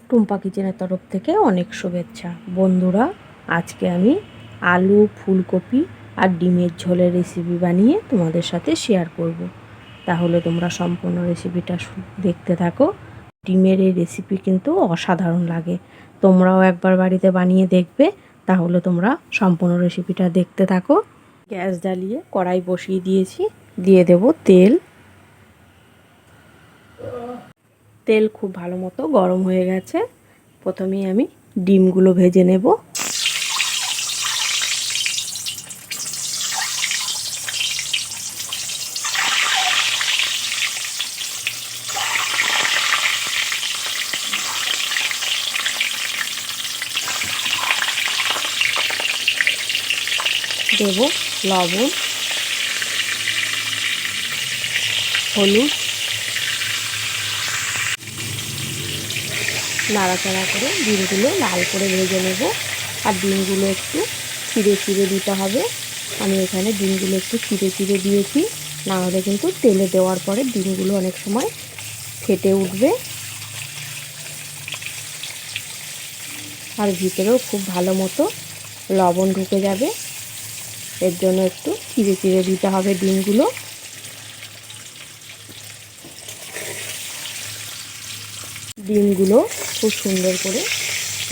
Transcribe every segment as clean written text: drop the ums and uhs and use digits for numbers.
টুম্পা কিচেনের তরফ থেকে অনেক শুভেচ্ছা। বন্ধুরা, আজকে আমি আলু, ফুলকপি আর ডিমের ঝোলের রেসিপি বানিয়ে তোমাদের সাথে শেয়ার করব। তাহলে তোমরা সম্পূর্ণ রেসিপিটা দেখতে থাকো। ডিমের এই রেসিপি কিন্তু অসাধারণ লাগে। তোমরাও একবার বাড়িতে বানিয়ে দেখবে। তাহলে তোমরা সম্পূর্ণ রেসিপিটা দেখতে থাকো। গ্যাস জ্বালিয়ে কড়াই বসিয়ে দিয়েছি, দিয়ে দেব তেল। তেল খুব ভালো মতো গরম হয়ে গেছে। প্রথমেই আমি ডিমগুলো ভেজে নেব। দেব লবণ, হলুদ, নাড়াচাড়া করে ডিমগুলো লাল করে ভেজে নেব। আর ডিমগুলো একটু চিড়ে চিড়ে দিতে হবে। আমি এখানে ডিমগুলো একটু চিড়ে চিড়ে দিয়েছি, না হলে কিন্তু তেলে দেওয়ার পরে ডিমগুলো অনেক সময় ফেটে উঠবে আর ভিতরেও খুব ভালো মতো লবণ ঢুকে যাবে। এর জন্য একটু চিড়ে চিড়ে দিতে হবে ডিমগুলো। ডিমগুলো খুব সুন্দর করে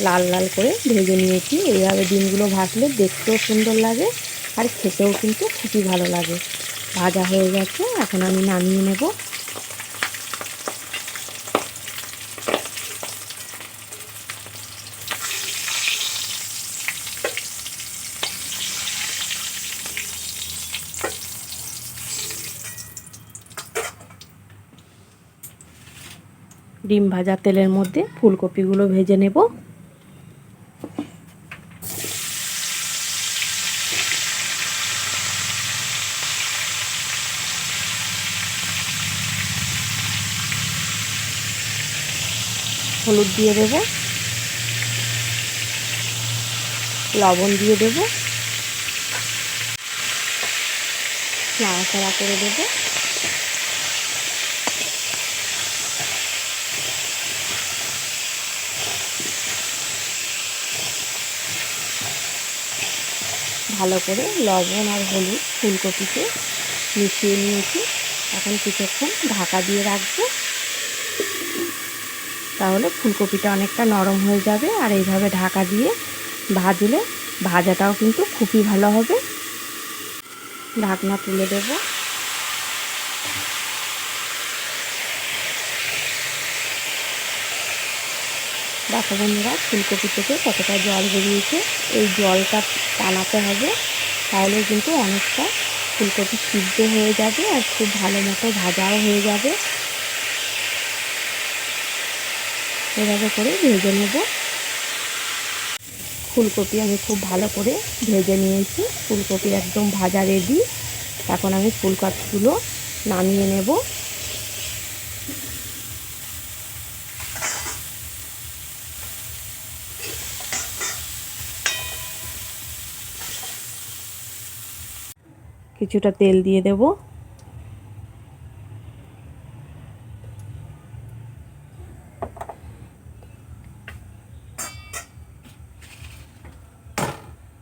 লাল লাল করে ভেজে নিয়েছি। এইভাবে ডিমগুলো ভাজলে দেখতেও সুন্দর লাগে আর খেতেও কিন্তু খুবই ভালো লাগে। ভাজা হয়ে গেছে, এখন আমি নামিয়ে নেব। ডিম ভাজা তেলের মধ্যে ফুলকপিগুলো ভেজে নেব। হলুদ দিয়ে দেব, লবণ দিয়ে দেব, নাড়াচাড়া করে দেব। ভালো করে লবণ আর হলুদ ফুলকপিতে মিশিয়ে নিয়েছি। এখন কিছুক্ষণ ঢাকা দিয়ে রাখবো, তাহলে ফুলকপিটা অনেকটা নরম হয়ে যাবে। আর এইভাবে ঢাকা দিয়ে ভাজলে ভাজাটাও কিন্তু খুবই ভালো হবে। ঢাকনা তুলে দেব। দেখো বন্ধুরা, ফুলকপি থেকে কতটা জল বেরিয়েছে। এই জলটা টানাতে হবে, তাহলে কিন্তু অনেকটা ফুলকপি সিদ্ধ হয়ে যাবে আর খুব ভালো মতো ভাজাও হয়ে যাবে। এভাবে করে ভেজে নেব। ফুলকপি আমি খুব ভালো করে ভেজে নিয়েছি। ফুলকপি একদম ভাজা রেডি। এখন আমি ফুলকপিগুলো নামিয়ে নেব। কিছুটা তেল দিয়ে দেব।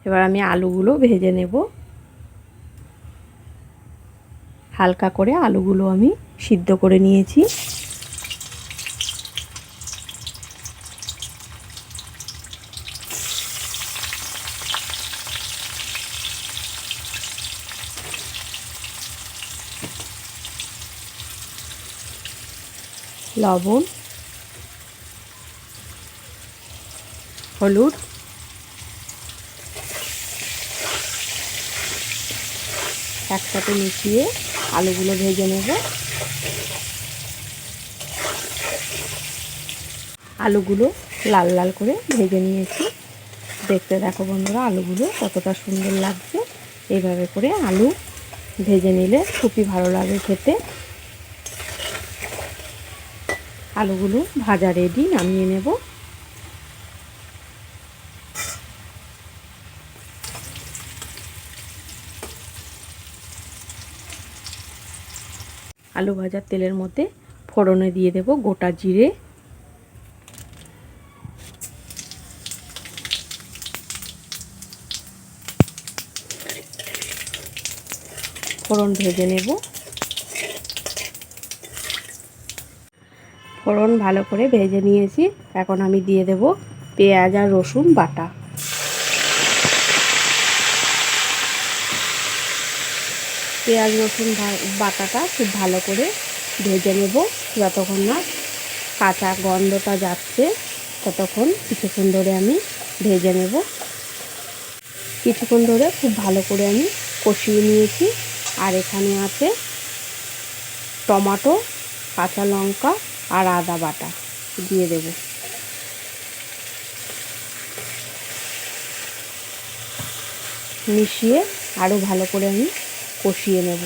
এবার আমি আলুগুলো ভেজে নেব। হালকা করে আলুগুলো আমি সিদ্ধ করে নিয়েছি। লবণ, হলুদ, একসাথে মিশিয়ে আলুগুলো ভেজে নেব। আলুগুলো লাল লাল করে ভেজে নিয়েছি। দেখতে দেখো বন্ধুরা, আলুগুলো কতটা সুন্দর লাগছে। এইভাবে করে আলু ভেজে নিলে খুবই ভালো লাগে খেতে। আলুগুলো ভাজা রেডি, নামিয়ে নেব। আলু ভাজার তেলের মধ্যে ফোড়নে দিয়ে দেব গোটা জিরে, ফোড়ন ভেজে নেব। ফোড়ন ভালো করে ভেজে নিয়েছি। এখন আমি দিয়ে দেব পেঁয়াজ আর রসুন বাটা। পেঁয়াজ রসুন বাটাটা খুব ভালো করে ভেজে নেব, যতক্ষণ না কাঁচা গন্ধটা যাচ্ছে ততক্ষণ কিছুক্ষণ ধরে আমি ভেজে নেব। কিছুক্ষণ ধরে খুব ভালো করে আমি কষিয়ে নিয়েছি। আর এখানে আছে টমেটো, কাঁচা লঙ্কা আর আদা বাটা দিয়ে দেব। মিশিয়ে আরও ভালো করে আমি কষিয়ে নেব।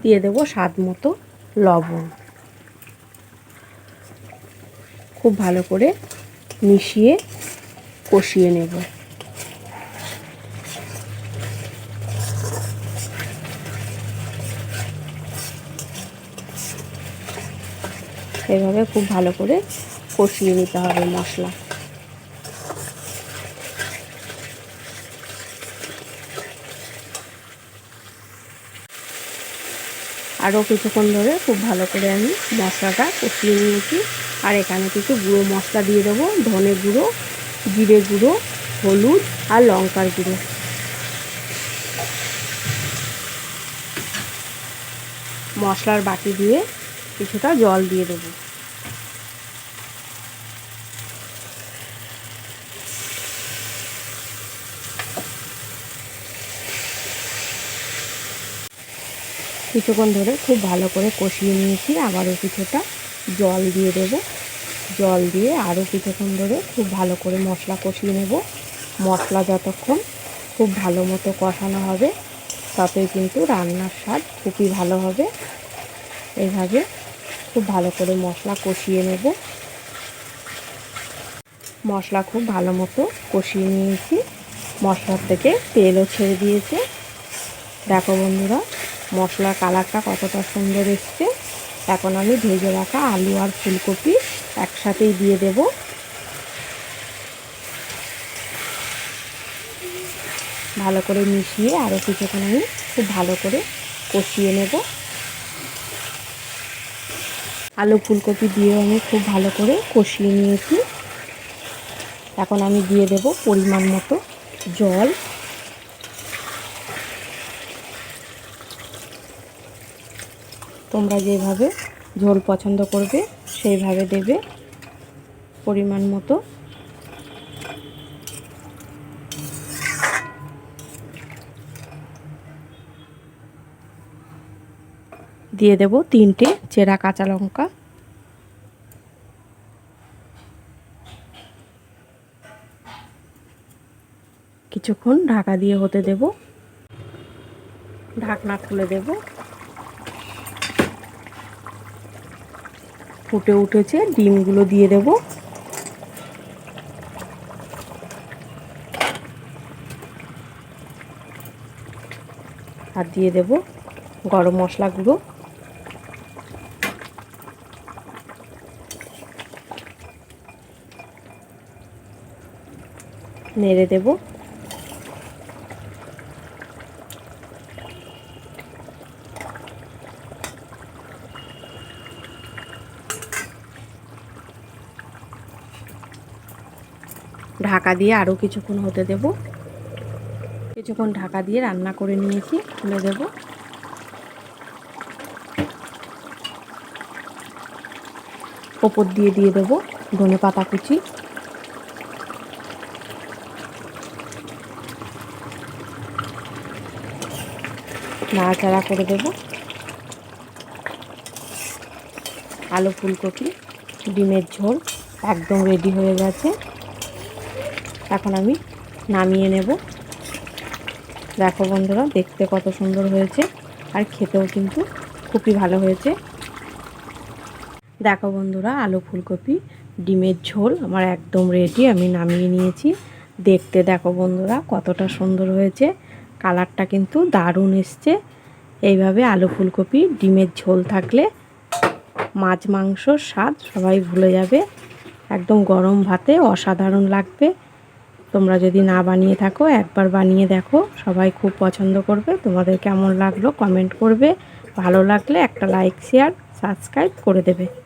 দিয়ে দেব স্বাদ মতো লবণ। খুব ভালো করে মিশিয়ে কষিয়ে নেব। এভাবে খুব ভালো করে কষিয়ে নিতে হবে মশলা। আরও কিছুক্ষণ ধরে খুব ভালো করে আমি মশলাটা কষিয়ে নিয়েছি। আর এখানে কিছু গুঁড়ো মশলা দিয়ে দেবো, ধনে গুঁড়ো, জিরে গুঁড়ো, হলুদ আর লঙ্কার গুঁড়ো। মশলার বাটি দিয়ে কিছুটা জল দিয়ে দেবো। কিছুক্ষণ ধরে খুব ভালো করে কষিয়ে নিয়েছি। আবারও কিছুটা জল দিয়ে দেব। জল দিয়ে আরও কিছুক্ষণ ধরে খুব ভালো করে মশলা কষিয়ে নেব। মশলা যতক্ষণ খুব ভালো মতো কষানো হবে ততই কিন্তু রান্নার স্বাদ খুবই ভালো হবে। এইভাবে খুব ভালো করে মশলা কষিয়ে নেব। মশলা খুব ভালো মতো কষিয়ে নিয়েছি। মশলার থেকে তেলও ছেড়ে দিয়েছে। দেখো বন্ধুরা, মশলার কালারটা কতটা সুন্দর এসছে। এখন আমি ভেজে রাখা আলু আর ফুলকপি একসাথেই দিয়ে দেব। ভালো করে মিশিয়ে আরও কিছুক্ষণ আমি খুব ভালো করে কষিয়ে নেব। আলু ফুলকপি দিয়েও আমি খুব ভালো করে কষিয়ে নিয়েছি। এখন আমি দিয়ে দেব পরিমাণ মতো জল। তোমরা যেভাবে ঝোল পছন্দ করবে সেইভাবে দেবে পরিমাণ মতো। দিয়ে দেব 3টে চেরা কাঁচা লঙ্কা। কিছুক্ষণ ঢাকা দিয়ে হতে দেব। ঢাকনা খুলে দেব। ফুটে উঠেছে, ডিমগুলো দিয়ে দেব। আর দিয়ে দেব গরম মশলা গুঁড়ো। নেড়ে দেব। ঢাকা দিয়ে আরও কিছুক্ষণ হতে দেব। কিছুক্ষণ ঢাকা দিয়ে রান্না করে নিয়েছি, খুলে দেব। ওপর দিয়ে দেব ধনেপাতা কুচি। নাড়াচাড়া করে দেব। আলু ফুলকপি ডিমের ঝোল একদম রেডি হয়ে গেছে। এখন আমি নামিয়ে নেব। দেখো বন্ধুরা, দেখতে কত সুন্দর হয়েছে আর খেতেও কিন্তু খুবই ভালো হয়েছে। দেখো বন্ধুরা, আলু ফুলকপি ডিমের ঝোল আমার একদম রেডি। আমি নামিয়ে নিয়েছি। দেখতে দেখো বন্ধুরা কতটা সুন্দর হয়েছে। কালারটা কিন্তু দারুণ এসছে। এইভাবে আলু ফুলকপি ডিমের ঝোল থাকলে মাছ মাংসর স্বাদ সবাই ভুলে যাবে। একদম গরম ভাতে অসাধারণ লাগবে। তোমরা যদি না বানিয়ে থাকো একবার বানিয়ে দেখো, সবাই খুব পছন্দ করবে। তোমাদের কেমন লাগলো কমেন্ট করবে, ভালো লাগলে একটা লাইক শেয়ার সাবস্ক্রাইব করে দেবে।